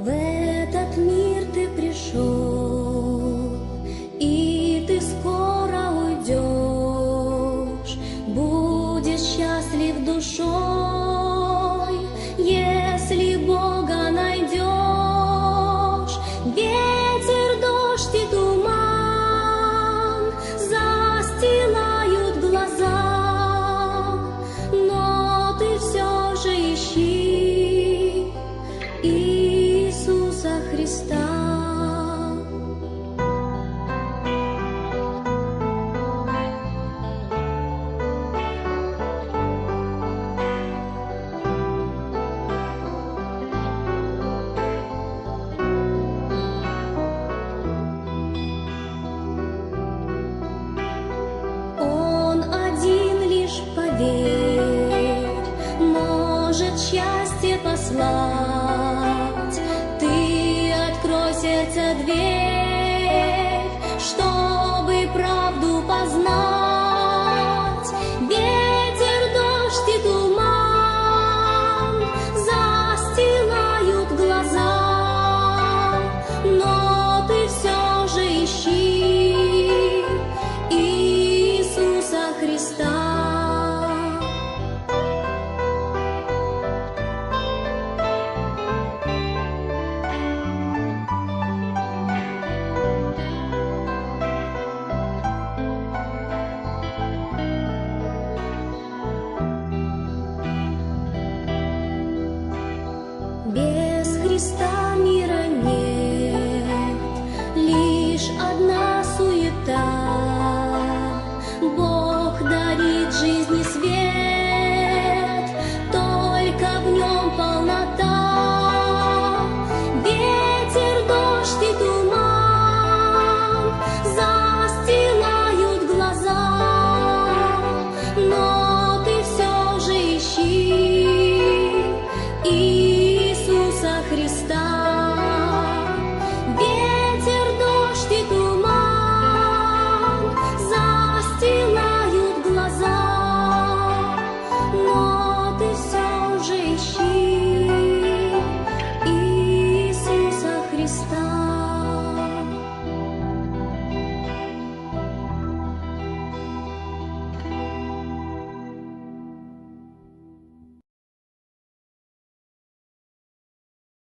В этот мир ты пришел, и ты скоро уйдешь, будешь счастлив душой, если Бога найдешь. Ветер, дождь и туман застилают глаза, но ты все же ищи Иисуса Христа. Он один лишь, поверь, может счастье послать. Ты открой сердце дверь, чтобы правду познать. Ветер, дождь и туман застилают глаза, но ты все же ищи Иисуса Христа.